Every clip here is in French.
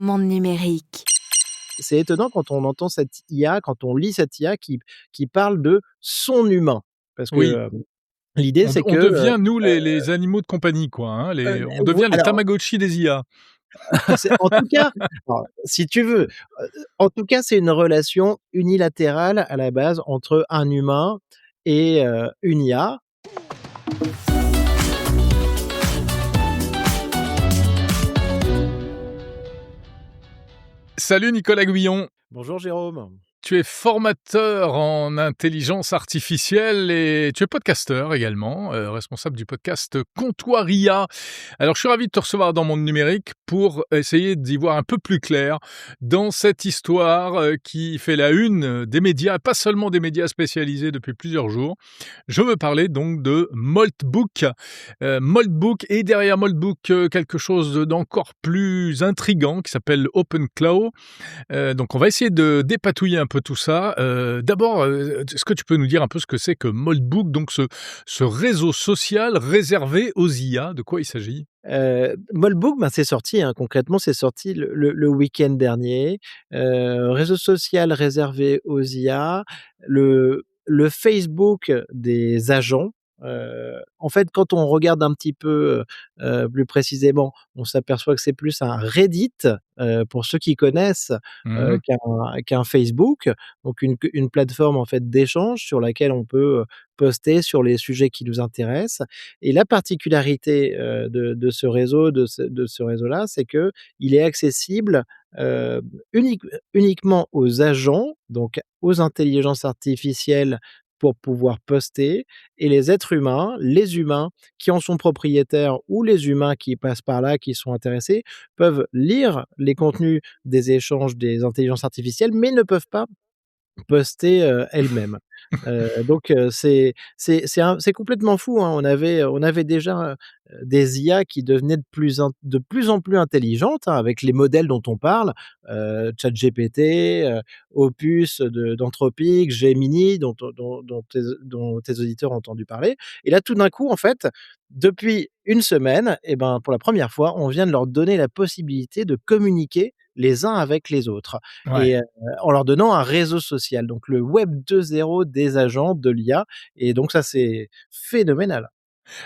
Monde numérique. C'est étonnant quand on entend cette IA, quand on lit cette IA qui parle de «son humain». Parce que, Oui, l'idée c'est on que, devient nous les animaux de compagnie quoi, hein, on devient les alors Tamagotchi des IA. c'est en tout cas, alors si tu veux, en tout cas, c'est une relation unilatérale à la base entre un humain et une IA. Salut Nicolas Guyon, Bonjour Jérôme. tu es formateur en intelligence artificielle et tu es podcasteur également, responsable du podcast Comptoir IA. Alors je suis ravi de te recevoir dans Monde Numérique pour essayer d'y voir un peu plus clair dans cette histoire, qui fait la une des médias, pas seulement des médias spécialisés depuis plusieurs jours. Je veux parler donc de Moltbook. Moltbook et derrière Moltbook, quelque chose d'encore plus intriguant qui s'appelle OpenClaw. Donc on va essayer de dépatouiller un peu tout ça. D'abord, est-ce que tu peux nous dire un peu ce que c'est que Moltbook, donc ce réseau social réservé aux IA? De quoi il s'agit? Moltbook, ben, c'est sorti, hein, concrètement, c'est sorti le week-end dernier. Réseau social réservé aux IA, le Facebook des agents. En fait, quand on regarde un petit peu, plus précisément, on s'aperçoit que c'est plus un Reddit, pour ceux qui connaissent, Mmh. qu'un Facebook. Donc une plateforme, en fait, d'échange sur laquelle on peut, poster sur les sujets qui nous intéressent. Et la particularité, de ce réseau, de ce réseau-là, c'est qu'il est accessible, heu, uniquement aux agents, donc aux intelligences artificielles pour pouvoir poster, et les humains qui en sont propriétaires ou les humains qui passent par là, qui sont intéressés, peuvent lire les contenus des échanges des intelligences artificielles, mais ne peuvent pas poster, elles-mêmes. Donc c'est complètement fou, hein. On avait déjà, des IA qui devenaient de plus en plus intelligentes, hein, avec les modèles dont on parle, ChatGPT, Opus d'Anthropic, Gemini dont tes auditeurs ont entendu parler. Et là, tout d'un coup, en fait, depuis une semaine, et ben, pour la première fois, on vient de leur donner la possibilité de communiquer les uns avec les autres. Ouais. Et en leur donnant un réseau social, donc le web 2.0 des agents de l'IA. Et donc ça, c'est phénoménal.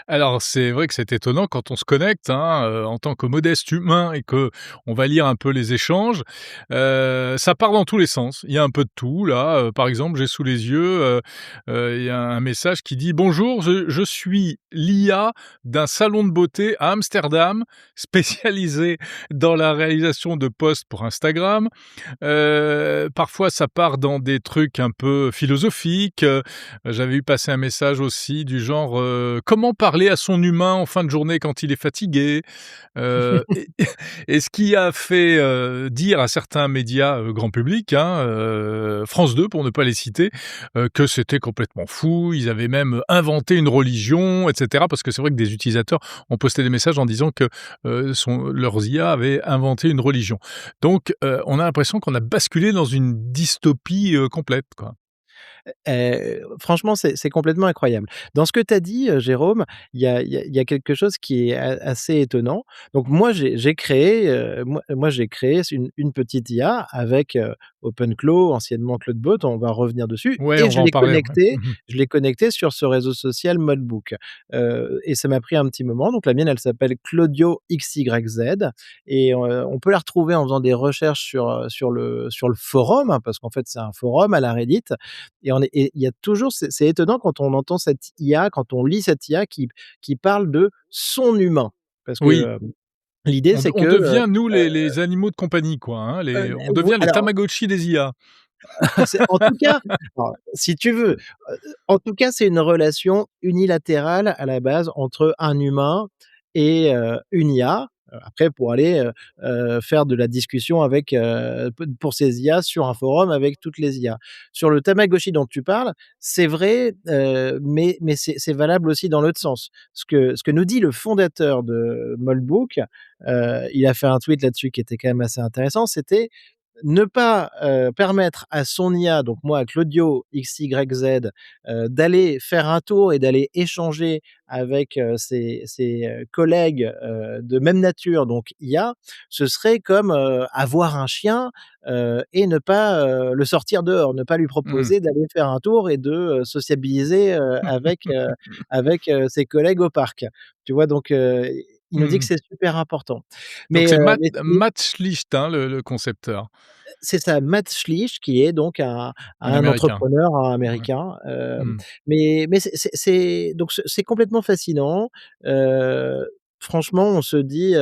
Alors, c'est vrai que c'est étonnant quand on se connecte, hein, en tant que modeste humain et que on va lire un peu les échanges, ça part dans tous les sens. Il y a un peu de tout là, par exemple, j'ai sous les yeux, il y a un message qui dit: «Bonjour, je suis l'IA d'un salon de beauté à Amsterdam, spécialisé dans la réalisation de posts pour Instagram». Parfois ça part dans des trucs un peu philosophiques, j'avais vu passer un message aussi du genre, comment parler à son humain en fin de journée quand il est fatigué? Et et ce qui a fait, dire à certains médias, grand public, hein, France 2 pour ne pas les citer, que c'était complètement fou. Ils avaient même inventé une religion et cetera. Parce que c'est vrai que des utilisateurs ont posté des messages en disant que, leurs IA avaient inventé une religion. Donc, on a l'impression qu'on a basculé dans une dystopie, complète, quoi. Franchement, c'est complètement incroyable. Dans ce que tu as dit, Jérôme, il y a quelque chose qui est assez étonnant. Donc moi, j'ai créé une petite IA avec, OpenClaw, anciennement CloudBot, on va revenir dessus, Ouais, et on va en parler, ouais. Mmh. je l'ai connecté sur ce réseau social Moltbook. Et ça m'a pris un petit moment. Donc la mienne, elle s'appelle Claudio XYZ, et on peut la retrouver en faisant des recherches sur le forum, hein, parce qu'en fait, c'est un forum à la Reddit. Et il y a toujours, c'est étonnant quand on entend cette IA, quand on lit cette IA qui parle de «son humain». Parce que, Oui, l'idée c'est que, on devient nous les animaux de compagnie, quoi, hein, on vo devient les alors Tamagotchi des IA. c'est en tout cas, alors si tu veux, en tout cas, c'est une relation unilatérale à la base entre un humain et une IA. Après, pour aller, faire de la discussion avec, pour ces IA sur un forum avec toutes les IA. Sur le Tamagotchi dont tu parles, c'est vrai, mais c'est valable aussi dans l'autre sens. Ce que nous dit le fondateur de Moltbook, il a fait un tweet là-dessus qui était quand même assez intéressant. C'était ne pas, permettre à son IA, donc moi, à Claudio XYZ, d'aller faire un tour et d'aller échanger avec, ses collègues, de même nature, donc IA, ce serait comme, avoir un chien, et ne pas, le sortir dehors, ne pas lui Mmh. proposer d'aller faire un tour et de, sociabiliser, avec, ses collègues au parc. Tu vois? Donc, il nous dit que Mmh. c'est super important. Donc Mais, c'est Matt mais Matt Schlicht, hein, le concepteur, c'est ça, Matt Schlich, qui est donc un un américain. entrepreneur Ouais. américain, Mmh. mais c'est donc c'est complètement fascinant. Heu, Franchement, on se dit,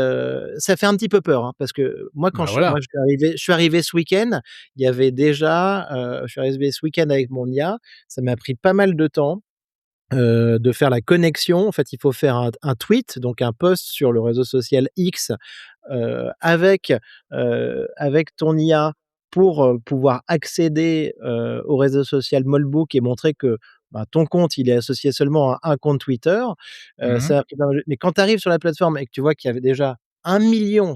ça fait un petit peu peur, hein, parce que moi, Bah, voilà. je suis arrivé ce week-end, il y avait déjà, je suis arrivé ce week-end avec mon IA, ça m'a pris pas mal de temps, de faire la connexion. En fait, il faut faire un tweet, donc un post sur le réseau social X, avec, avec ton IA pour, pouvoir accéder, au réseau social Molbook et montrer que, bah, ton compte, il est associé seulement à un compte Twitter. Mmh. Ça a pris pas mal, mais quand tu arrives sur la plateforme et que tu vois qu'il y avait déjà 1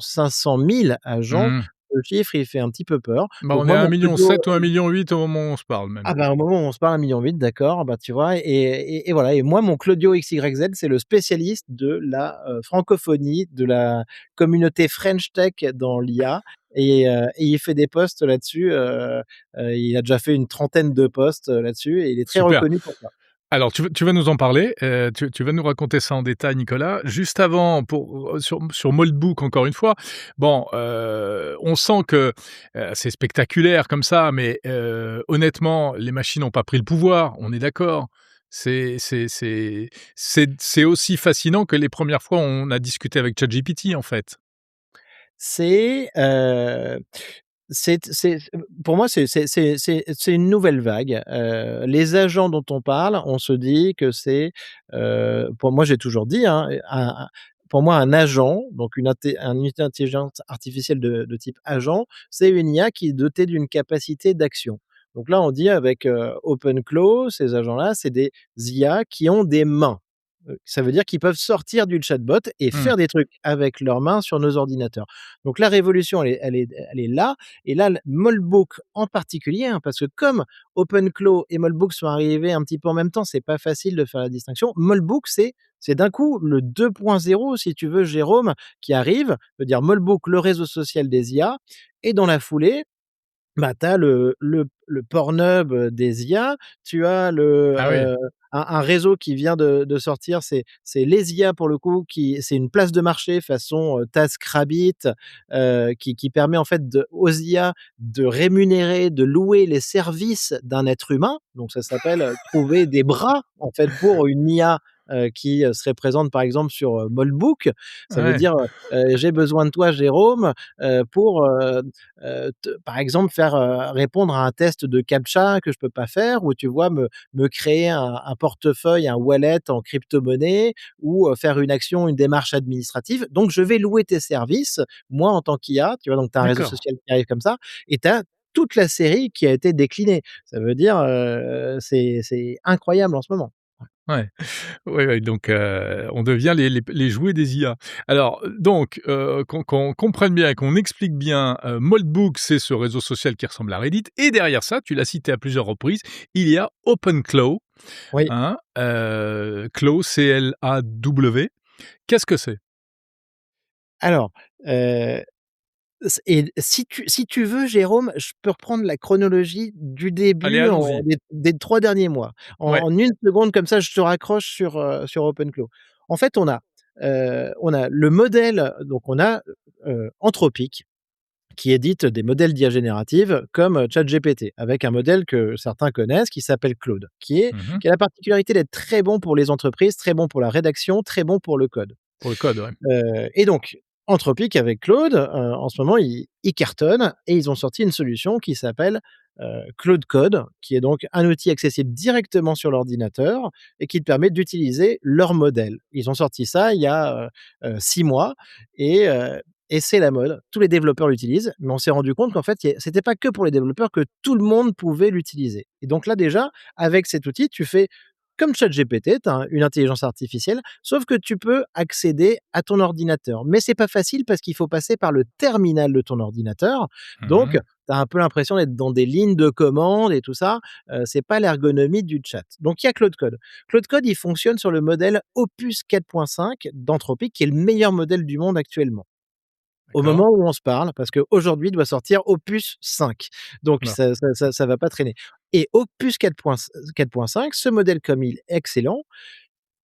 500 000 agents, Mmh. le chiffre, il fait un petit peu peur. Bah, Donc on est moi, à mon pseudo 1,7 million ou 1,8 million au moment où on se parle même. ah bah, au moment où on se parle 1,8 million, d'accord, bah, tu vois? Et voilà, et moi, mon Claudio XYZ, c'est le spécialiste de la, francophonie, de la communauté French Tech dans l'IA, et il fait des posts là-dessus, il a déjà fait une trentaine de posts, là-dessus, et il est très Super. reconnu pour ça. Alors tu vas nous en parler, tu vas nous raconter ça en détail, Nicolas. Juste avant, sur Moldbook encore une fois, bon, on sent que, c'est spectaculaire comme ça, mais honnêtement, les machines n'ont pas pris le pouvoir, on est d'accord? C'est aussi fascinant que les premières fois où on a discuté avec ChatGPT, en fait. C'est, c'est pour moi, c'est une nouvelle vague. Les agents dont on parle, on se dit que c'est, pour moi, j'ai toujours dit, hein, pour moi, un agent, donc une unité d'intelligence artificielle de type agent, c'est une IA qui est dotée d'une capacité d'action. Donc là, on dit avec, OpenClaw, ces agents-là, c'est des IA qui ont des mains. Ça veut dire qu'ils peuvent sortir du chatbot et Mmh. faire des trucs avec leurs mains sur nos ordinateurs. Donc la révolution, elle est là, et là, le Molbook en particulier, hein, parce que comme OpenClaw et Molbook sont arrivés un petit peu en même temps, c'est pas facile de faire la distinction. Molbook, c'est d'un coup le 2.0, si tu veux, Jérôme, qui arrive, veut dire Molbook, le réseau social des IA, et dans la foulée, bah, tu as le Pornhub, des IA, tu as Ah oui, un réseau qui vient de sortir, c'est les IA pour le coup, qui c'est une place de marché façon, TaskRabbit, qui permet en fait aux IA de rémunérer, de louer les services d'un être humain. Donc ça s'appelle, trouver des bras en fait pour une IA, qui, serait présente par exemple sur, Molbook. Ça veut ouais, dire, «J'ai besoin de toi Jérôme, pour, te par exemple, faire, répondre à un test de captcha que je peux pas faire, ou tu vois, me créer un portefeuille, un wallet en crypto-monnaie, ou, faire une action, une démarche administrative. Donc je vais louer tes services, moi, en tant qu'IA, tu vois? Donc tu as un réseau d'accord. social qui arrive comme ça, et tu as toute la série qui a été déclinée. Ça veut dire, c'est incroyable en ce moment. Ouais. Ouais, ouais, donc on devient les jouets des IA. Alors donc qu'on comprenne bien et qu'on explique bien, Moltbook, c'est ce réseau social qui ressemble à Reddit et derrière ça, tu l'as cité à plusieurs reprises, il y a OpenClaw, Oui. hein, Claw, C-L-A-W. Qu'est-ce que c'est? Alors, heu et si tu veux, Jérôme, je peux reprendre la chronologie du Allez, début, allons-y. des 3 derniers mois. Ouais. En 1 seconde, comme ça, je te raccroche sur OpenClaw. En fait, on a le modèle, donc on a, Anthropic, qui édite des modèles d'IA générative comme, ChatGPT, avec un modèle que certains connaissent qui s'appelle Claude, Mmh. qui a la particularité d'être très bon pour les entreprises, très bon pour la rédaction, très bon pour le code. Pour le code, ouais. Et donc Anthropic avec Claude, en ce moment, ils cartonnent, et ils ont sorti une solution qui s'appelle, Claude Code, qui est donc un outil accessible directement sur l'ordinateur et qui te permet d'utiliser leur modèle. Ils ont sorti ça il y a, 6 mois, et c'est la mode. Tous les développeurs l'utilisent, mais on s'est rendu compte qu'en fait, c'était pas que pour les développeurs, que tout le monde pouvait l'utiliser, et donc là déjà, avec cet outil, tu fais comme ChatGPT, tu as une intelligence artificielle, sauf que tu peux accéder à ton ordinateur. Mais c'est pas facile parce qu'il faut passer par le terminal de ton ordinateur. Donc, Mmh. tu as un peu l'impression d'être dans des lignes de commande et tout ça. C'est pas l'ergonomie du chat. Donc, il y a Claude Code. Claude Code, il fonctionne sur le modèle Opus 4.5 d'Anthropic, qui est le meilleur modèle du monde actuellement. Au D'accord. moment où on se parle, parce qu'aujourd'hui doit sortir Opus 5. Donc Voilà. ça va pas traîner et Opus 4.5, ce modèle comme il est excellent,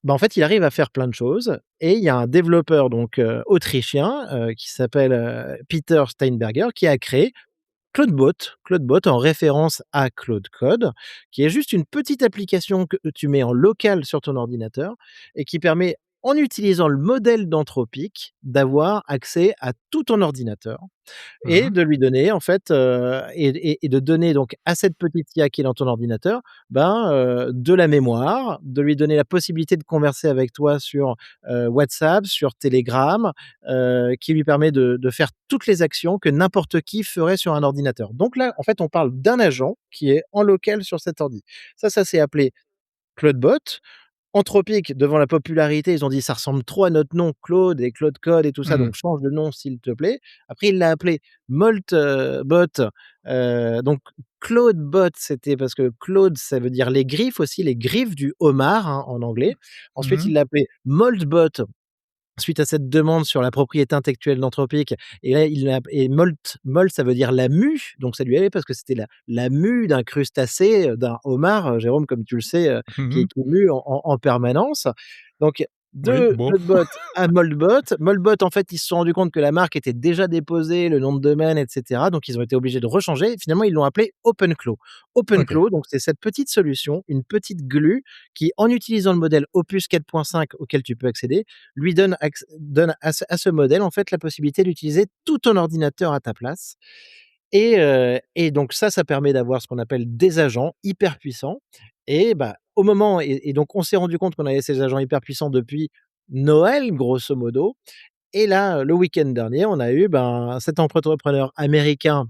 bah, en fait, il arrive à faire plein de choses et il y a un développeur donc autrichien, qui s'appelle, Peter Steinberger qui a créé CloudBot. CloudBot en référence à Claude Code, qui est juste une petite application que tu mets en local sur ton ordinateur et qui permet, en utilisant le modèle d'Anthropic, d'avoir accès à tout ton ordinateur et Mmh. de lui donner en fait, et de donner donc à cette petite IA qui est dans ton ordinateur, ben, de la mémoire, de lui donner la possibilité de converser avec toi sur, WhatsApp, sur Telegram, qui lui permet de faire toutes les actions que n'importe qui ferait sur un ordinateur. Donc là, en fait, on parle d'un agent qui est en local sur cet ordi. Ça s'est appelé CloudBot. Anthropic, devant la popularité, ils ont dit: «Ça ressemble trop à notre nom, Claude et Claude Code et tout ça, Mmh. donc change de nom s'il te plaît». Après, il l'a appelé Molt, Bot, donc Claude Bot, c'était parce que Claude, ça veut dire les griffes aussi, les griffes du homard, hein, en anglais. Ensuite, Mmh. il l'a appelé Moltbot suite à cette demande sur la propriété intellectuelle d'Anthropic et là, il l'a et Molt, ça veut dire la mue, donc ça lui allait parce que c'était la mue d'un crustacé, d'un homard, Jérôme, comme tu le sais, Mmh. qui mue en permanence. Donc Oui, de bon. Clodebot à Moltbot. Moltbot, en fait, ils se sont rendus compte que la marque était déjà déposée, le nom de domaine et cetera, donc ils ont été obligés de rechanger. Finalement, ils l'ont appelé OpenClaw. OK. OpenClaw, donc c'est cette petite solution, une petite glue qui, en utilisant le modèle Opus 4.5 auquel tu peux accéder, lui donne à ce modèle, en fait, la possibilité d'utiliser tout ton ordinateur à ta place et donc ça permet d'avoir ce qu'on appelle des agents hyper puissants et bah, au moment et donc on s'est rendu compte qu'on avait ces agents hyper puissants depuis Noël, grosso modo et là, le week-end dernier, on a eu, ben, cet entrepreneur américain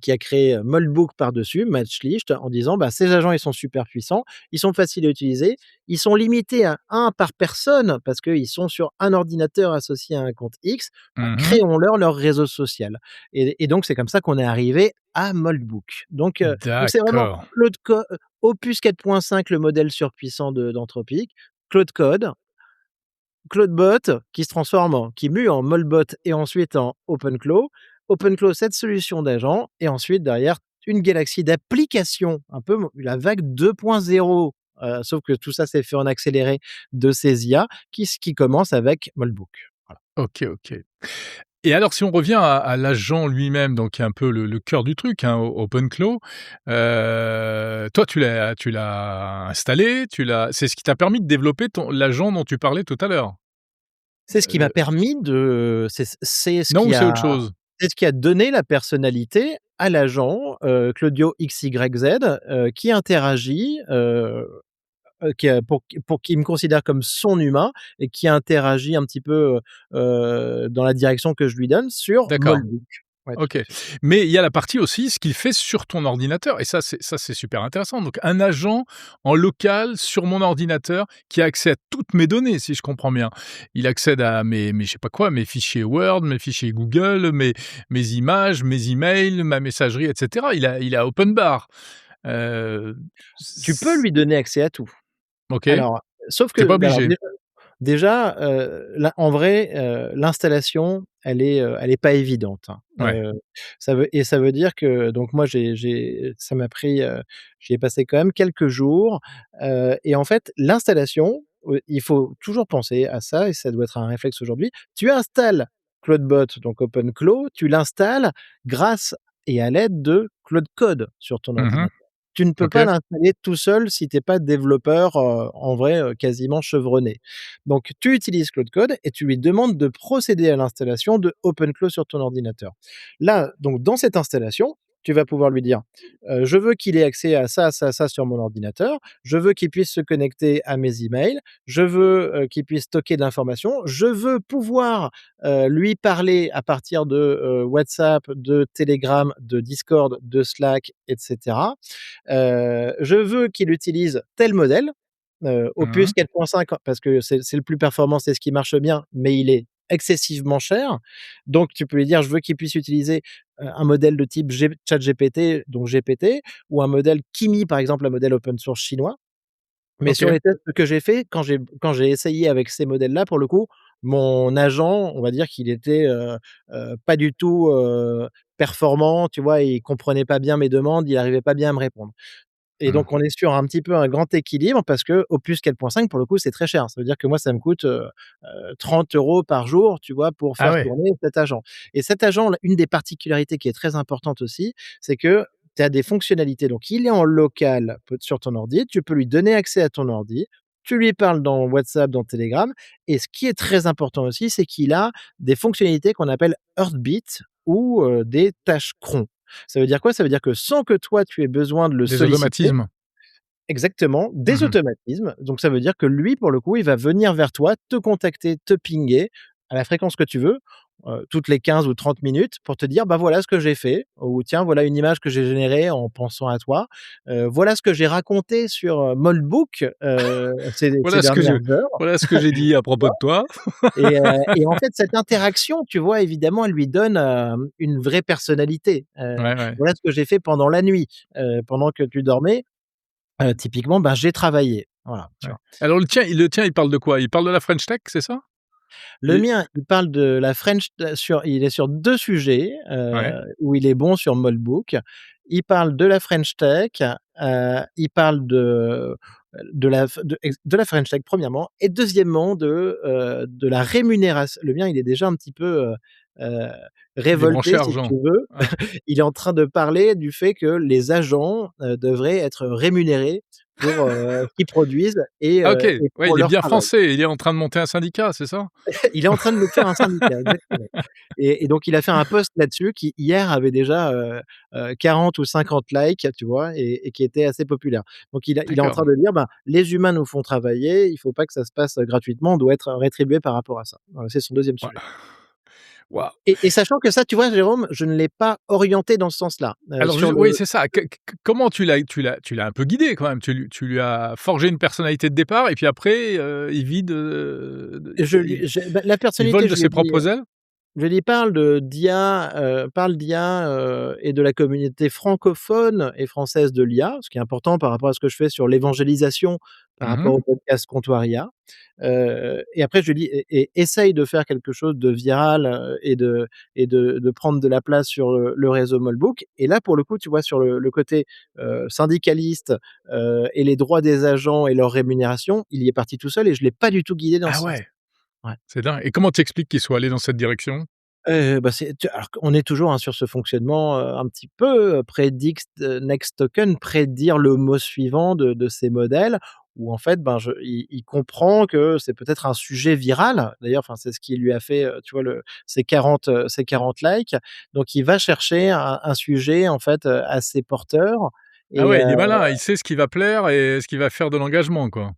qui a créé, Moltbook par-dessus, Matt Schlicht, en disant: «Bah, ces agents, ils sont super puissants, ils sont faciles à utiliser, ils sont limités à un par personne parce qu'ils sont sur un ordinateur associé à un compte X, bah, Mmh. créons-leur leur réseau social» et donc c'est comme ça qu'on est arrivé à Moltbook. Donc c'est vraiment D'accord. Opus 4.5, le modèle surpuissant d'Anthropic, Claude Code, CloudBot qui se transforme qui mue en Moltbot et ensuite en OpenClaw. OpenClaw, cette solution d'agent et ensuite derrière une galaxie d'applications, un peu la vague 2.0, sauf que tout ça s'est fait en accéléré de ces IA qui commence avec Moltbook. Voilà. OK, OK. Et alors si on revient à l'agent lui-même, donc qui est un peu le cœur du truc, hein, OpenClaw, toi tu l'as installé, c'est ce qui t'a permis de développer l'agent dont tu parlais tout à l'heure? C'est ce qui m'a Heu, permis de non ou c'est autre chose? c'est ce qui a donné la personnalité à l'agent, Claudio XYZ, qui interagit, pour qu'il me considère comme son humain et qui interagit un petit peu, dans la direction que je lui donne sur D'accord. Moltbook. Ouais, tout OK. à fait. Mais il y a la partie aussi, ce qu'il fait sur ton ordinateur et ça c'est super intéressant. Donc un agent en local sur mon ordinateur qui a accès à toutes mes données, si je comprends bien. Il accède à mes je sais pas quoi, mes fichiers Word, mes fichiers Google, mes images, mes emails, ma messagerie et cetera. Il a open bar. Heu, Tu peux c lui donner accès à tout. OK, Alors, sauf tu es pas que bah, alors obligé. déjà, là, en vrai, l'installation, elle est pas évidente, hein. Ouais. Ça veut dire que donc moi, ça m'a pris, j'y ai passé quand même quelques jours, et en fait, l'installation, il faut toujours penser à ça et ça doit être un réflexe aujourd'hui. Tu installes CloudBot, donc OpenClaw, tu l'installes grâce et à l'aide de Claude Code sur ton Mmh. ordinateur. Tu ne peux pas OK. l'installer tout seul si tu es pas développeur, en vrai, quasiment chevronné. Donc tu utilises Claude Code et tu lui demandes de procéder à l'installation de OpenClaw sur ton ordinateur. Là, donc dans cette installation, tu vas pouvoir lui dire, «Je veux qu'il ait accès à ça, ça, ça sur mon ordinateur. Je veux qu'il puisse se connecter à mes emails. Je veux, qu'il puisse stocker de l'information. Je veux pouvoir, lui parler à partir de, WhatsApp, de Telegram, de Discord, de Slack et cetera. Je veux qu'il utilise tel modèle». Mmh. Opus 4.5 parce que c'est le plus performant, c'est ce qui marche bien, mais il est excessivement cher. Donc tu peux lui dire: «Je veux qu'il puisse utiliser, un modèle de type ChatGPT, donc GPT, ou un modèle Kimi», par exemple, un modèle open source chinois. Mais sur OK. les tests que j'ai faits, quand j'ai essayé avec ces modèles-là, pour le coup, mon agent, on va dire qu'il était, pas du tout, performant, tu vois? Il comprenait pas bien mes demandes, il arrivait pas bien à me répondre. Et Mmh. donc on est sur un petit peu un grand équilibre parce que Opus 4.5 pour le coup, c'est très cher. Ça veut dire que moi, ça me coûte, 30 € par jour, tu vois? Pour Ah faire ouais, tourner cet agent. Et cet agent, là, une des particularités qui est très importante aussi, c'est que tu as des fonctionnalités. Donc il est en local peut sur ton ordi, tu peux lui donner accès à ton ordi, tu lui parles dans WhatsApp, dans Telegram, et ce qui est très important aussi, c'est qu'il a des fonctionnalités qu'on appelle Heartbeat ou, des tâches cron. Ça veut dire quoi? Ça veut dire que sans que toi tu aies besoin de le des solliciter. automatismes. Exactement, des Mmh. automatismes. Donc ça veut dire que lui, pour le coup, il va venir vers toi, te contacter, te pinguer à la fréquence que tu veux, toutes les 15 ou 30 minutes pour te dire: «Bah, voilà ce que j'ai fait» ou «Tiens, voilà une image que j'ai générée en pensant à toi. Voilà ce que j'ai raconté sur, Molbook, ces Voilà ce que je dernières heures». voilà ce que j'ai dit à Tu propos vois? de toi. Et en fait, cette interaction, tu vois, évidemment, elle lui donne, une vraie personnalité. Ouais, ouais. «Voilà ce que j'ai fait pendant la nuit, pendant que tu dormais. Typiquement, ben, j'ai travaillé, voilà, tu Ouais. vois? Alors le tien, il parle de quoi? Il parle de la French Tech, c'est ça? Le Et mien, il parle de la French il est sur 2 sujets, ouais, où il est bon sur Molbook. Il parle de la French Tech, il parle de la French Tech premièrement, et deuxièmement de la rémunération. Le mien, il est déjà un petit peu, heu, il est branché révolté, si argent. tu veux. Ouais, Il est en train de parler du fait que les agents, devraient être rémunérés pour, ce qu'ils produisent ah OK, et ouais, pour il est leur bien travail. français, il est en train de monter un syndicat, c'est ça? Il est en train de nous faire un syndicat, exactement. Et donc il a fait un post là-dessus qui hier avait déjà, 40 ou 50 likes, tu vois? Et qui était assez populaire. Donc il est en D'accord. train de dire: «Ben, les humains nous font travailler, il faut pas que ça se passe gratuitement, on doit être rétribué par rapport à ça». Voilà, c'est son deuxième Ouais. sujet. Waouh! Et sachant que ça, tu vois, Jérôme, je ne l'ai pas orienté dans ce sens-là, Alors sur ju le oui, c'est ça. Comment tu l'as un peu guidé quand même? Tu lui as forgé une personnalité de départ et puis après, il vide, je lui je bah, la il vole personnalité, de je lui ai ses dit. propres ailes? Je lui parle d'IA, parle d'IA, et de la communauté francophone et française de l'IA, ce qui est important par rapport à ce que je fais sur l'évangélisation par rapport Mmh. au podcast Comptoir IA. Et après je lui dis: «Et essaye de faire quelque chose de viral, et de prendre de la place sur le réseau Molbook». Et là, pour le coup, tu vois, sur le côté, syndicaliste, et les droits des agents et leur rémunération, il y est parti tout seul et je l'ai pas du tout guidé dans Ah ce sens. ouais, Ouais. c'est dingue et comment tu expliques qu'il soit allé dans cette direction? Bah, c'est tu alors qu'on est toujours, hein, sur ce fonctionnement, un petit peu, predict next token, prédire le mot suivant de ces modèles, où en fait, ben, il comprend que c'est peut-être un sujet viral. D'ailleurs, enfin, c'est ce qui lui a fait, tu vois, ces 40 likes. Donc il va chercher un sujet, en fait, assez porteur. Ah et ouais, il est malin, il sait ce qui va plaire et ce qui va faire de l'engagement, quoi.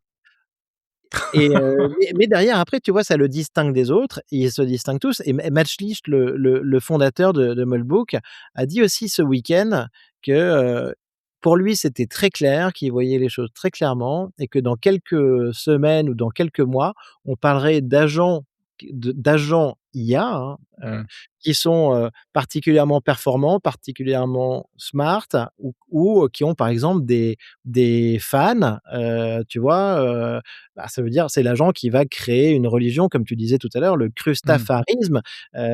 mais derrière, après, tu vois, ça le distingue des autres, et ils se distinguent tous. Et Matt Schlicht, le fondateur de Molbook, a dit aussi ce week-end que, pour lui, c'était très clair, qu'il voyait les choses très clairement, et que dans quelques semaines ou dans quelques mois, on parlerait d'agents IA, hein, Mmh. qui sont, particulièrement performants, particulièrement smart, ou qui ont, par exemple, des fans, tu vois? Bah, ça veut dire c'est l'agent qui va créer une religion, comme tu disais tout à l'heure, le Mmh. crustafarisme,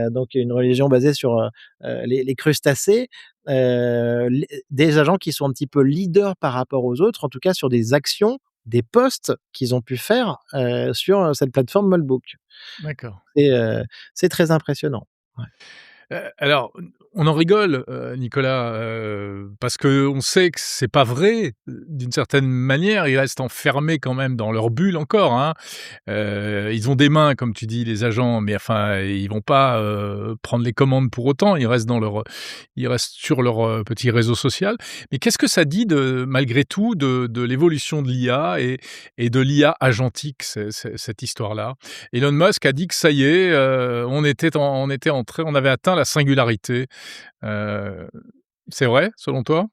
donc une religion basée sur, les crustacés, les des agents qui sont un petit peu leaders par rapport aux autres, en tout cas sur des actions, des posts qu'ils ont pu faire, sur, cette plateforme Molbook. D'accord. Et c'est très impressionnant. Ouais. Alors, on en rigole, Nicolas, parce qu'on sait que c'est pas vrai, d'une certaine manière. Ils restent enfermés quand même dans leur bulle encore, hein. Ils ont des mains, comme tu dis, les agents, mais enfin, ils vont pas, prendre les commandes pour autant. Ils restent sur leur, petit réseau social. Mais qu'est-ce que ça dit de malgré tout de l'évolution de l'IA et de l'IA agentique, cette histoire-là? Elon Musk a dit que ça y est, on avait atteint la singularité. Heu, c'est vrai, selon toi?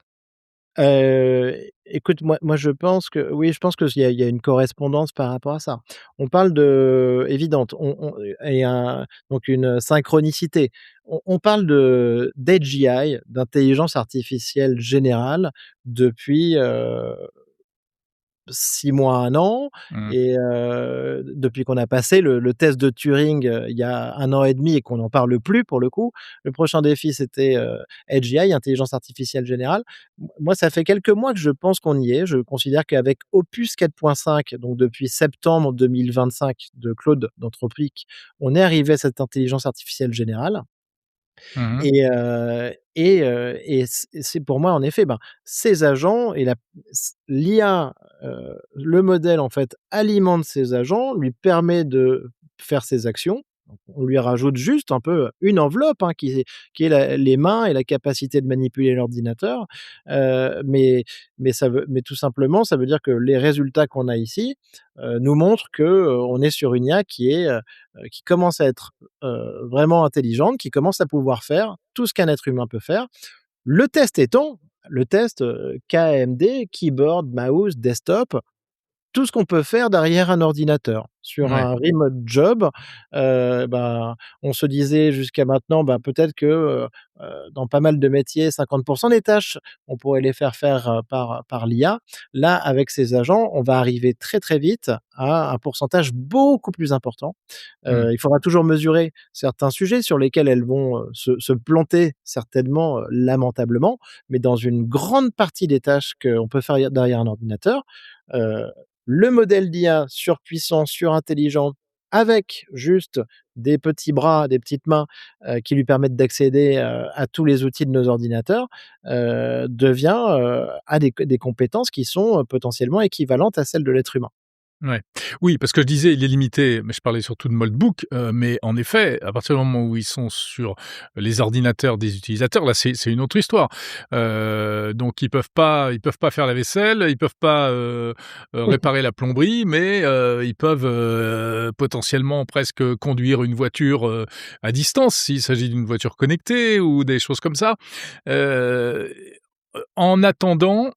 Écoute, moi je pense que oui, je pense qu'il y a une correspondance par rapport à ça. On parle de évidente, on et un donc une synchronicité. On parle de d'AGI, d'intelligence artificielle générale depuis, 6 mois, 1 an Mmh. et depuis qu'on a passé le test de Turing, il y a 1 an et demi et qu'on n'en parle plus pour le coup. Le prochain défi, c'était, AGI, intelligence artificielle générale. Moi, ça fait quelques mois que je pense qu'on y est. Je considère qu'avec Opus 4.5, donc depuis septembre 2025 de Claude d'Anthropic, on est arrivé à cette intelligence artificielle générale. Mmh mh. Et c'est pour moi, en effet, ben, ces agents et l'IA, le modèle, en fait, alimente ces agents, lui permet de faire ses actions. Donc on lui rajoute juste un peu une enveloppe, hein, qui est les mains et la capacité de manipuler l'ordinateur. Mais tout simplement, ça veut dire que les résultats qu'on a ici, nous montrent que, on est sur une IA qui commence à être vraiment intelligente, qui commence à pouvoir faire tout ce qu'un être humain peut faire. Le test étant, le test, KMD, keyboard, mouse, desktop, tout ce qu'on peut faire derrière un ordinateur. Sur Ouais. un remote job, bah, on se disait jusqu'à maintenant, bah, peut-être que, dans pas mal de métiers, 50 des tâches, on pourrait les faire, par l'IA. Là, avec ces agents, on va arriver très, très vite à un pourcentage beaucoup plus important. Mmh. Il faudra toujours mesurer certains sujets sur lesquels elles vont, se planter certainement, lamentablement, mais dans une grande partie des tâches qu'on peut faire derrière un ordinateur, heu, le modèle d'IA surpuissant, surintelligent, avec juste des petits bras, des petites mains, qui lui permettent d'accéder, à tous les outils de nos ordinateurs, devient, a des compétences qui sont, potentiellement équivalentes à celles de l'être humain. Ouais. Oui, parce que je disais, il est limité, mais je parlais surtout de Moldbook, mais en effet, à partir du moment où ils sont sur les ordinateurs des utilisateurs, là, c'est une autre histoire. Donc ils peuvent pas faire la vaisselle, ils peuvent pas, réparer la plomberie, mais ils peuvent, potentiellement presque conduire une voiture, à distance, s'il s'agit d'une voiture connectée ou des choses comme ça. Heu, En attendant,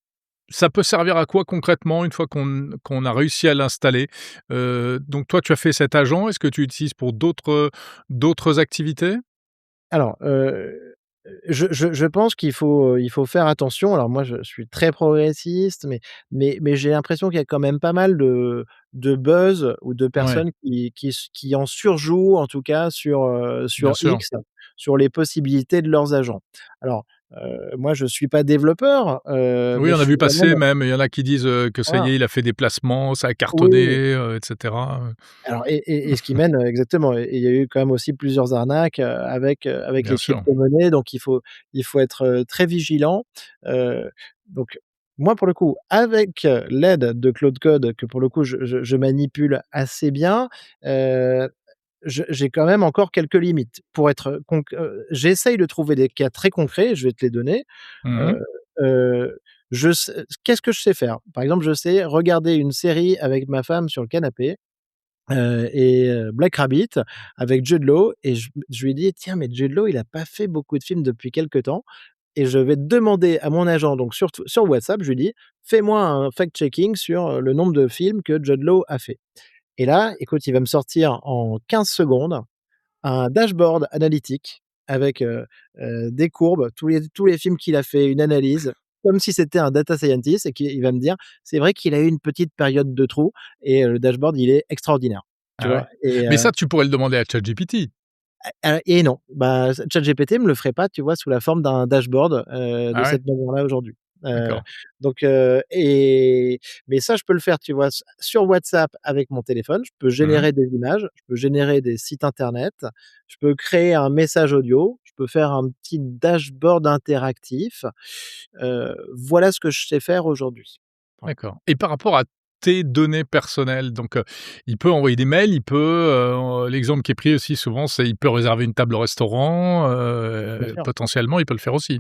ça peut servir à quoi concrètement une fois qu'on a réussi à l'installer? Donc toi, tu as fait cet agent, est-ce que tu l'utilises pour d'autres activités? Alors, je pense qu'il faut faire attention. Alors moi, je suis très progressiste, mais j'ai l'impression qu'il y a quand même pas mal de buzz ou de Ouais, personnes qui en surjouent, en tout cas bien sur sûr. X, sur les possibilités de leurs agents. Alors, moi, je suis pas développeur, Oui, mais on je a suis vu quand même passer même, il y en a qui disent, que ça y voilà. est, il a fait des placements, ça a Oui, cartonné, oui. et cetera, Alors et ce qui mène exactement et il y a eu quand même aussi plusieurs arnaques, avec bien les sûr. cryptomonnaies, donc il faut être, très vigilant. Donc moi, pour le coup, avec, l'aide de Claude Code que pour le coup je manipule assez bien, heu, j'ai quand même encore quelques limites. Pour être j'essaye de trouver des cas très concrets, je vais te les donner. Mmh mh. Heu je sais qu'est-ce que je sais faire? Par exemple, je sais regarder une série avec ma femme sur le canapé. Black Rabbit avec Jude Law et je lui ai dit: «Tiens, mais Jude Law, il a pas fait beaucoup de films depuis quelque temps et je vais demander à mon agent», donc sur WhatsApp, je lui dis: «Fais-moi un fact-checking sur, le nombre de films que Jude Law a fait» et là, écoute, il va me sortir en 15 secondes un dashboard analytique avec, des courbes, tous les films qu'il a fait, une analyse, comme si c'était un data scientist et il va me dire: «C'est vrai qu'il a eu une petite période de trou» et le dashboard, il est extraordinaire, tu Ah ouais. vois? Mais ça, tu pourrais le demander à ChatGPT? Et non, bah, ChatGPT me le ferait pas, tu vois, sous la forme d'un dashboard, de Ah ouais? cette manière-là aujourd'hui. Heu, D'accord. donc heu et mais ça, je peux le faire, tu vois, sur WhatsApp avec mon téléphone. Je peux Mmh mh. générer des images, je peux générer des sites internet, je peux créer un message audio, je peux faire un petit dashboard interactif. Voilà ce que je sais faire aujourd'hui. Voilà. D'accord, et par rapport à tes données personnelles, donc il peut envoyer des mails, il peut, l'exemple qui est pris aussi souvent, c'est il peut réserver une table au restaurant, Bien sûr. potentiellement, il peut le faire aussi?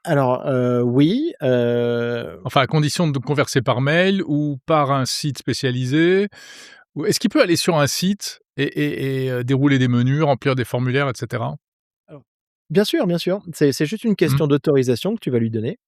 Alors, oui, Enfin, à condition de converser par mail ou par un site spécialisé? Ou est-ce qu'il peut aller sur un site et dérouler des menus, remplir des formulaires et cetera? alors bien sûr, c'est juste une Mmh. question d'autorisation que tu vas lui donner.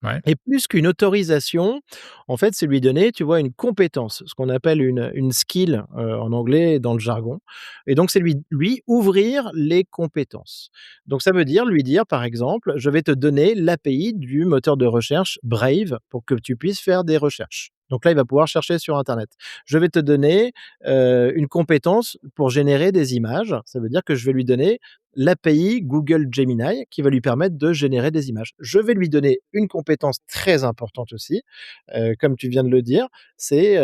Ouais. Et plus qu'une autorisation, en fait, c'est lui donner, tu vois, une compétence, ce qu'on appelle une skill, en anglais dans le jargon et donc c'est lui ouvrir les compétences. Donc ça veut dire lui dire, par exemple: «Je vais te donner l'API du moteur de recherche Brave pour que tu puisses faire des recherches». Donc là, il va pouvoir chercher sur internet. «Je vais te donner, une compétence pour générer des images». Ça veut dire que je vais lui donner l'API Google Gemini qui va lui permettre de générer des images. Je vais lui donner une compétence très importante aussi, comme tu viens de le dire, c'est,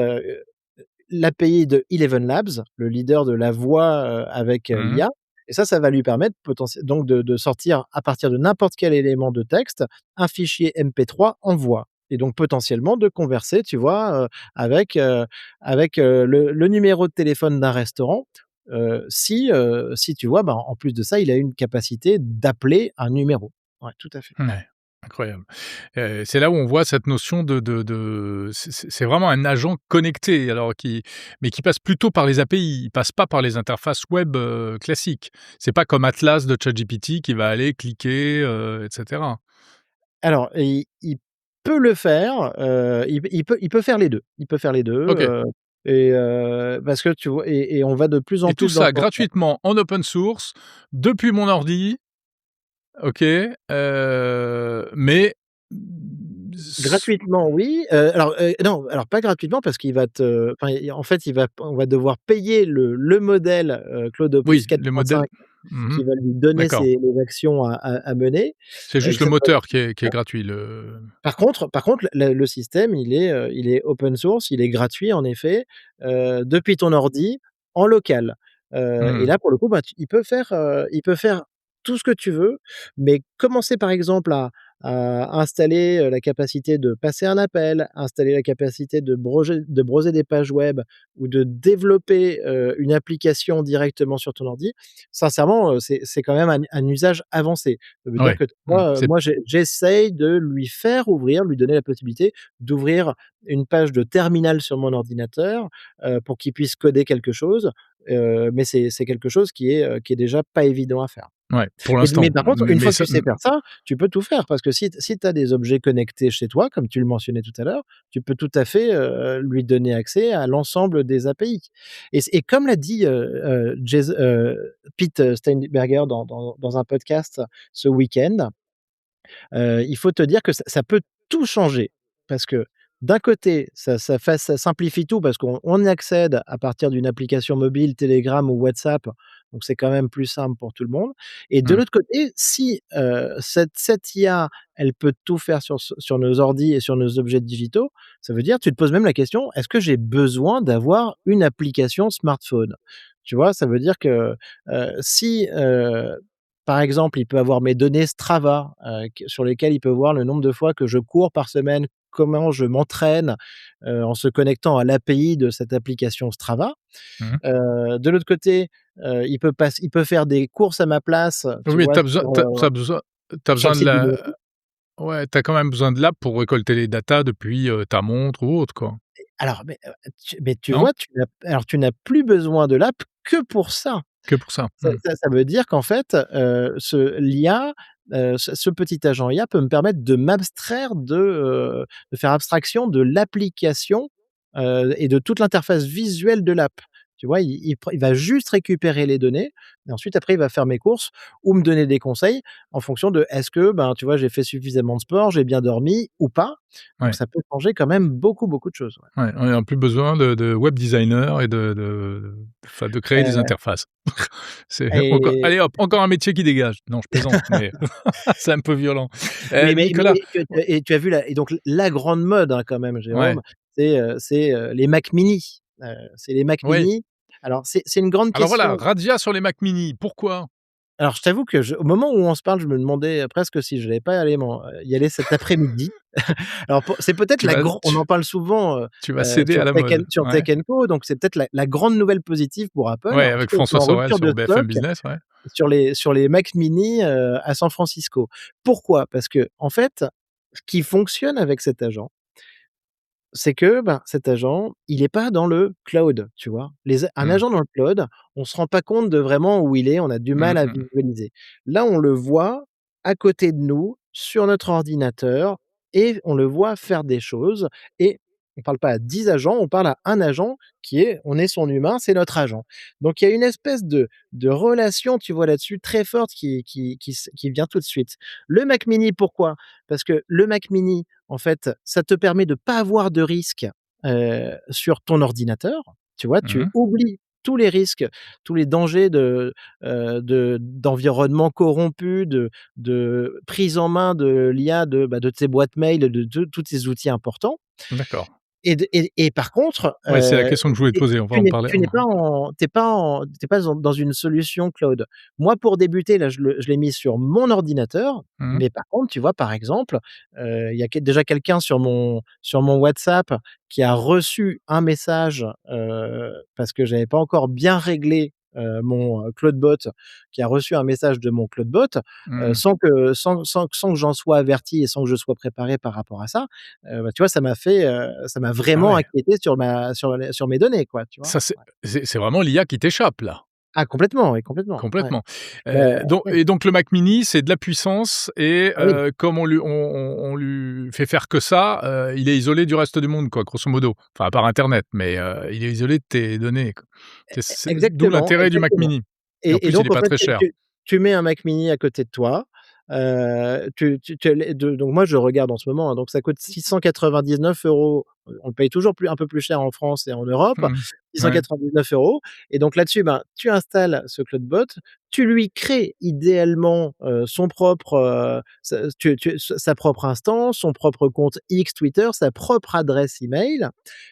l'API de Eleven Labs, le leader de la voix, avec, Mmh. l'IA et ça va lui permettre donc de sortir à partir de n'importe quel élément de texte, un fichier MP3 en voix et donc potentiellement de converser, tu vois, avec, le numéro de téléphone d'un restaurant, si tu vois, bah, en plus de ça, il a une capacité d'appeler un numéro. Ouais, tout à fait. Ouais, incroyable. C'est là où on voit cette notion de c'est vraiment un agent connecté, alors mais qui passe plutôt par les API, il passe pas par les interfaces web, classiques. C'est pas comme Atlas de ChatGPT qui va aller cliquer, et cetera. Alors, il peut le faire, il peut faire les 2. Il peut faire les 2, OK, parce que tu vois et on va de plus en et tout plus dans ça gratuitement en open source, depuis mon ordi, OK, mais s gratuitement oui, non, alors pas gratuitement parce qu'il va te enfin, en fait, on va devoir payer le modèle, Claude Opus oui, le modèle 4.5 mmh. qui va lui donner D'accord. les actions à mener, C'est juste qui le s'appelle moteur qui est gratuit, le Par contre, le système, il est open source, il est gratuit en effet, depuis ton ordi, en local. Et mmh, là, pour le coup, bah, il peut faire tout ce que tu veux, mais commencer par exemple à installer, la capacité de passer un appel, installer la capacité de browser des pages web ou de développer, une application directement sur ton ordi. Sincèrement, c'est quand même un usage avancé. Ça veut dire ouais, que mmh, moi, c'est j'essaye de lui faire ouvrir, lui donner la possibilité d'ouvrir une page de terminal sur mon ordinateur, pour qu'il puisse coder quelque chose, mais c'est quelque chose qui est déjà pas évident à faire. ouais, pour Mais l'instant, par contre, une mais fois que tu ça sais faire ça, tu peux tout faire parce que si tu as des objets connectés chez toi, comme tu le mentionnais tout à l'heure, tu peux tout à fait, lui donner accès à l'ensemble des API et comme l'a dit, Pete Steinberger dans un podcast ce week-end, il faut te dire que ça peut tout changer. Parce que d'un côté, ça simplifie tout parce qu'on y accède à partir d'une application mobile, Telegram ou WhatsApp, donc c'est quand même plus simple pour tout le monde et de mmh, l'autre côté, si, cette IA, elle peut tout faire sur nos ordis et sur nos objets digitaux, ça veut dire tu te poses même la question: «Est-ce que j'ai besoin d'avoir une application smartphone?» Tu vois? Ça veut dire que, si, par exemple, il peut avoir mes données Strava, q sur lesquelles il peut voir le nombre de fois que je cours par semaine, comment je m'entraîne, en se connectant à l'API de cette application Strava. mmh. De l'autre côté, il peut faire des courses à ma place, Oui, tu mais vois? tu Sur le besoin de site du la ouais, tu as quand même besoin de l'app pour récolter les datas depuis, ta montre ou autre, quoi, alors mais tu non? vois, tu n'as plus besoin de l'app que pour ça. Que pour ça? Mmh, Ça veut dire qu'en fait, l'IA, ce petit agent IA peut me permettre de m'abstraire de faire abstraction de l'application, et de toute l'interface visuelle de l'app. Tu vois? Il va juste récupérer les données et ensuite après il va faire mes courses ou me donner des conseils en fonction de est-ce que, ben, tu vois, j'ai fait suffisamment de sport, j'ai bien dormi ou pas? Donc ouais, ça peut changer quand même beaucoup, beaucoup de choses, ouais. ouais, on a plus besoin de web designer et enfin, de créer des Heu interfaces. C'est encore et allez hop, encore un métier qui dégage. Non, je plaisante, mais c'est un peu violent. Mais Nicolas tu as vu la et donc la grande mode, hein, quand même, ouais, Jérôme, c'est, les Mac mini. C'est les Mac oui. mini. Alors c'est une grande Alors voilà, question. razzia sur les Mac mini, pourquoi? Alors je t'avoue que au moment où on se parle, je me demandais, presque si je n'allais pas y aller cet après-midi. Alors c'est peut-être Tu la vas grand on tu en parle souvent, tu vas céder à la mode. Sur Tech Ouais. Co, donc c'est peut-être la grande nouvelle positive pour Apple. Ouais, En tout avec cas, ils sont François en Sorel rupture sur de BFM stock Business, ouais. sur les Mac mini, à San Francisco. Pourquoi? Parce qu'en fait, ce qui fonctionne avec cet agent, c'est que, ben, cet agent, il est pas dans le cloud, tu vois? Un Mmh. agent dans le cloud, on se rend pas compte de vraiment où il est, on a du Mmh mal à mh. visualiser. Là, on le voit à côté de nous, sur notre ordinateur, et on le voit faire des choses et on parle pas à 10 agents, on parle à un agent qui est on est son humain, c'est notre agent. Donc il y a une espèce de relation, tu vois, là-dessus très forte qui vient tout de suite. Le Mac mini, pourquoi? Parce que le Mac mini, en fait, ça te permet de pas avoir de risques, sur ton ordinateur. Tu vois? Tu Mmh. oublies tous les risques, tous les dangers d'environnement corrompu, de prise en main de l'IA, de tes boîtes mail, de tous tes outils importants D'accord. et par contre, Ouais, c'est la question que je voulais te et poser, on va en parler. tu n'es pas en tu es pas dans une solution cloud. Moi, pour débuter, là, je l'ai mis sur mon ordinateur, Mmh. mais par contre, tu vois, par exemple, il y a déjà quelqu'un sur mon WhatsApp qui a reçu un message, parce que j'avais pas encore bien réglé, mon, CloudBot, qui a reçu un message de mon CloudBot, Mmh. sans que j'en sois averti et sans que je sois préparé par rapport à ça. Bah, tu vois, ça m'a Ah vraiment ouais, inquiété sur mes données, quoi, tu vois? ça c'est Ouais. c'est vraiment l'IA qui t'échappe là? Ah complètement, oui, complètement, ouais. Complètement. Bah, ouais. Donc le Mac mini, c'est de la puissance et Ah oui. comme on lui fait faire que ça, il est isolé du reste du monde quoi, grosso modo. Enfin à part internet, mais il est isolé de tes données quoi. C'est d'où Exactement, l'intérêt du Mac exactement. mini et en Et plus il est donc en pas fait, très cher. tu mets un Mac mini à côté de toi, tu les de donc moi je regarde en ce moment, hein, donc ça coûte 699 €, on le paye toujours un peu plus cher en France et en Europe, Mmh. Ouais. 699 € et donc là-dessus, ben, tu installes ce CloudBot, tu lui crées idéalement, son propre, sa propre instance, son propre compte X, Twitter, sa propre adresse email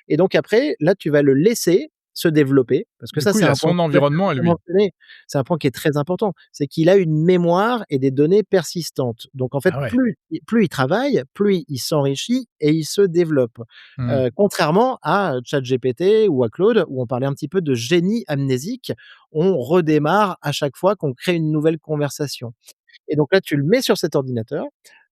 et donc après, là, tu vas le laisser se développer parce que Du ça, coup, c'est il a un point son que environnement à tu as lui. mentionné. C'est un point qui est très important. C'est qu'il a une mémoire et des données persistantes. Donc en fait, Ah ouais. plus il travaille, plus il s'enrichit et il se développe. Mmh. Contrairement à ChatGPT ou à Claude, où on parlait un petit peu de génie amnésique. On redémarre à chaque fois qu'on crée une nouvelle conversation. Et donc là, tu le mets sur cet ordinateur.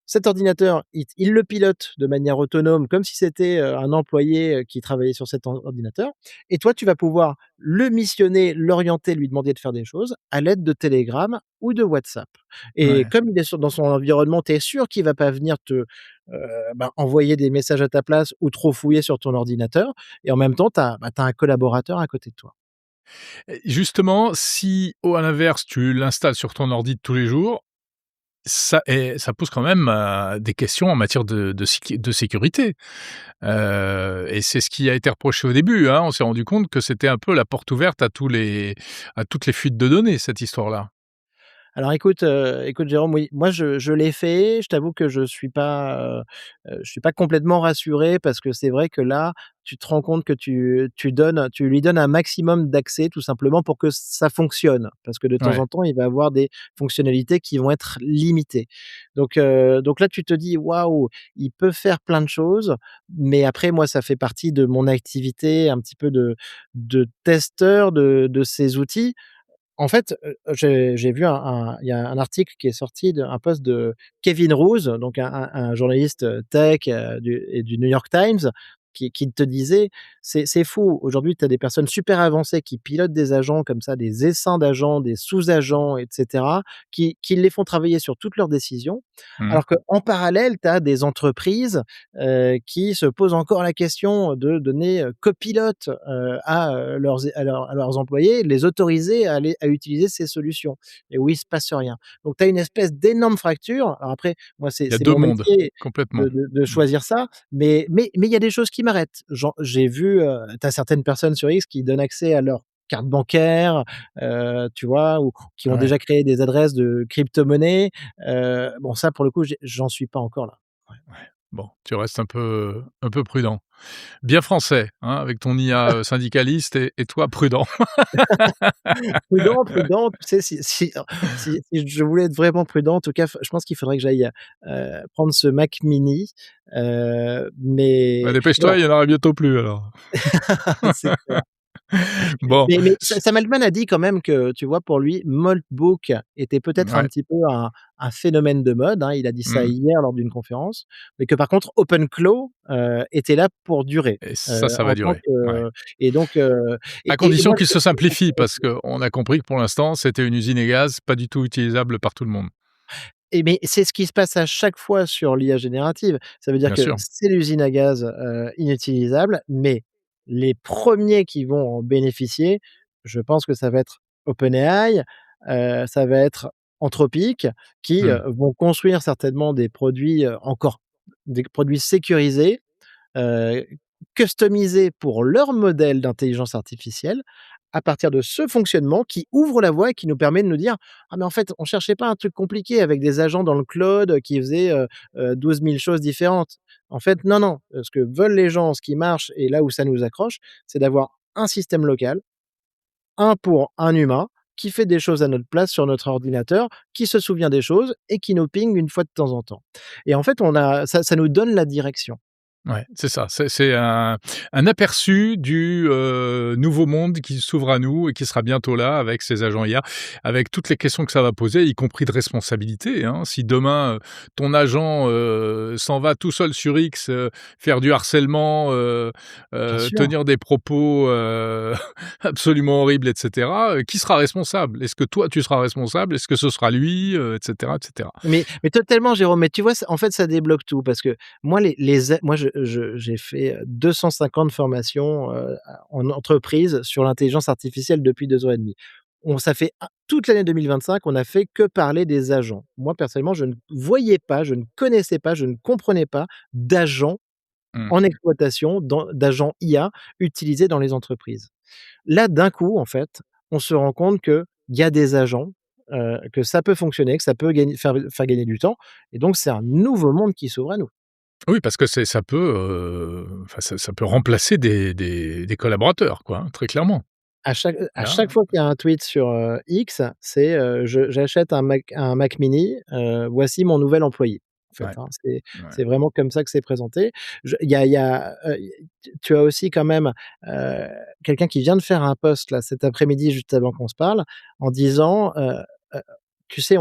Cet ordinateur, il le pilote de manière autonome comme si c'était, un employé, qui travaillait sur cet ordinateur et toi, tu vas pouvoir le missionner, l'orienter, lui demander de faire des choses à l'aide de Telegram ou de WhatsApp et Ouais. comme il est dans son environnement, tu es sûr qu'il va pas venir envoyer des messages à ta place ou trop fouiller sur ton ordinateur et en même temps, tu as, un collaborateur à côté de toi. Et justement, si au à l'inverse, tu l'installes sur ton ordi de tous les jours, ça pose quand même, des questions en matière de sécurité. Et c'est ce qui a été reproché au début, hein. On s'est rendu compte que c'était un peu la porte ouverte à toutes les fuites de données, cette histoire-là. Alors écoute Jérôme, oui, moi je l'ai fait. Je t'avoue que je suis pas complètement rassuré parce que c'est vrai que là, tu te rends compte que tu lui donnes un maximum d'accès tout simplement pour que ça fonctionne. Parce que de temps Ouais. en temps, il va avoir des fonctionnalités qui vont être limitées. Donc là, tu te dis: «Waouh, il peut faire plein de choses», mais après moi, ça fait partie de mon activité un petit peu de testeur de ces outils. En fait, j'ai vu il y a un article qui est sorti un post de Kevin Roose, donc un journaliste, tech, du New York Times, qui te disait: C'est fou, aujourd'hui, tu as des personnes super avancées qui pilotent des agents comme ça, des essaims d'agents, des sous-agents et cetera, qui les font travailler sur toutes leurs décisions. Mmh. Alors qu'en parallèle, tu as des entreprises, qui se posent encore la question de donner, copilote, à leurs employés, de les autoriser à utiliser ces solutions et où il se passe rien. Donc tu as une espèce d'énorme fracture. Alors après, moi, Il y a c'est 2 mon mondes, métier complètement. de Mmh. choisir ça, mais il y a des choses qui m'arrêtent. J'ai vu, tu as certaines personnes sur X qui donnent accès à leur carte bancaire, tu vois? Ou qui ont Ouais, déjà créé des adresses de crypto-monnaies. Bon ça, pour le coup, j'en suis pas encore là. Ouais. ouais. Bon, tu restes un peu prudent. Bien français, hein, avec ton IA, syndicaliste et toi prudent. Prudent, prudent, tu sais, si je voulais être vraiment prudent, en tout cas, je pense qu'il faudrait que j'aille, prendre ce Mac mini, Bah, mais voilà, dépêche-toi, il y en aura bientôt plus alors. c'est clair. Bon, Mais Sam Altman a dit quand même que, tu vois, pour lui, Moltbook était peut-être un ouais. petit peu un phénomène de mode, hein. Il a dit ça Mmh. hier lors d'une conférence, mais que par contre OpenClaw, était là pour durer, Et ça va en tant durer, ouais. que et donc À et condition moi qu'il je se simplifie parce qu'on a compris que pour l'instant, c'était une usine à gaz pas du tout utilisable par tout le monde. mais c'est ce qui se passe à chaque fois sur l'IA générative. Ça veut dire Bien que sûr. c'est l'usine à gaz, inutilisable, mais les premiers qui vont en bénéficier, je pense que ça va être OpenAI, ça va être Anthropic qui, Mmh. vont construire certainement des produits, encore des produits sécurisés, heu, customisés pour leur modèle d'intelligence artificielle, à partir de ce fonctionnement qui ouvre la voie et qui nous permet de nous dire: «Ah mais en fait, on cherchait pas un truc compliqué avec des agents dans le cloud, qui faisaient, 12 000 choses différentes. En fait, non, non, ce que veulent les gens, ce qui marche et là où ça nous accroche, c'est d'avoir un système local, un pour un humain, qui fait des choses à notre place sur notre ordinateur, qui se souvient des choses et qui nous ping une fois de temps en temps». Et en fait, on a ça nous donne la direction. Ouais, c'est ça. C'est un aperçu du, nouveau monde qui s'ouvre à nous et qui sera bientôt là avec ces agents IA, avec toutes les questions que ça va poser, y compris de responsabilité, hein. Si demain, ton agent, s'en va tout seul sur X, faire du harcèlement, Bien sûr. tenir des propos, absolument horribles et cetera, qui sera responsable? Est-ce que toi, tu seras responsable? Est-ce que ce sera lui? Et cetera, et cetera. Mais totalement Jérôme, mais tu vois, en fait, ça débloque tout parce que moi les a moi j'ai fait, 250 formations, en entreprise sur l'intelligence artificielle depuis 2 ans et demi. On Ça fait toute l'année 2025, on n'a fait que parler des agents. Moi, personnellement, je ne voyais pas, je ne connaissais pas, je ne comprenais pas d'agents Mmh. en exploitation, d'agents IA utilisés dans les entreprises. Là, d'un coup, en fait, on se rend compte qu'il y a des agents, que ça peut fonctionner, que ça peut faire gagner du temps et donc c'est un nouveau monde qui s'ouvre à nous. Oui, parce que ça peut, enfin ça peut remplacer des collaborateurs quoi, hein, très clairement. À chaque Là fois qu'il y a un tweet sur, X, c'est, «Je j'achète un Mac mini, voici mon nouvel employé», en fait, ouais, hein. C'est ouais, c'est vraiment comme ça que c'est présenté. Tu as aussi quand même, heu, quelqu'un qui vient de faire un post là cet après-midi juste avant qu'on se parle, en disant, heu, tu sais,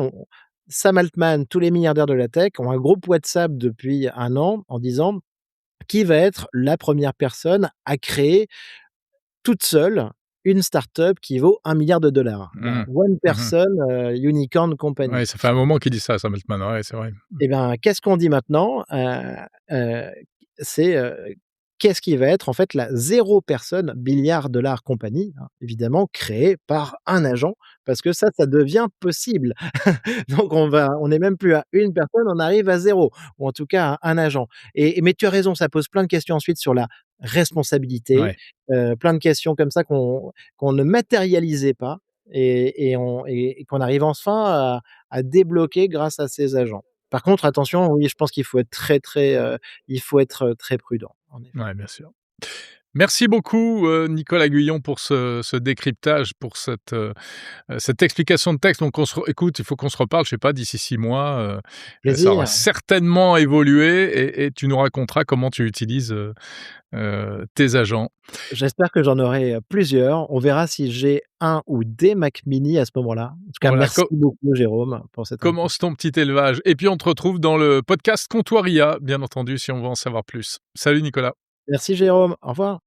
Sam Altman, tous les milliardaires de la tech ont un groupe WhatsApp depuis 1 an en disant: «Qui va être la première personne à créer toute seule, une start-up qui vaut 1 milliard de dollars. La mmh One mh. Mmh. Person, Unicorn Ouais, Company». ça fait un moment qu'il dit ça, Sam Altman, ouais, c'est vrai. Mmh. Et ben, qu'est-ce qu'on dit maintenant? Heu, c'est, qu'est-ce qui va être en fait la 0 personne, billiard dollar compagnie, hein, évidemment créée par un agent parce que ça devient possible. Donc on est même plus à une personne, on arrive à 0 ou en tout cas à un agent mais tu as raison, ça pose plein de questions ensuite sur la responsabilité, Ouais, plein de questions comme ça qu'on ne matérialisait pas et qu'on arrive enfin à débloquer grâce à ces agents. Par contre, attention, oui, je pense qu'il faut être très, très, il faut être, très prudent, en effet. ouais, bien sûr. Merci beaucoup, Nicolas Guyon pour ce décryptage, pour cette explication de texte. Donc on se re écoute, il faut qu'on se reparle, je sais pas, d'ici 6 mois, ça aura Plaisir. certainement évolué et tu nous raconteras comment tu utilises, tes agents. J'espère que j'en aurai, plusieurs. On verra si j'ai un ou des Mac mini à ce moment-là. En tout cas, Voilà, merci beaucoup Jérôme pour cette info. commence ton petit élevage et puis on te retrouve dans le podcast Comptoir IA, bien entendu, si on veut en savoir plus. Salut Nicolas. Merci Jérôme, au revoir.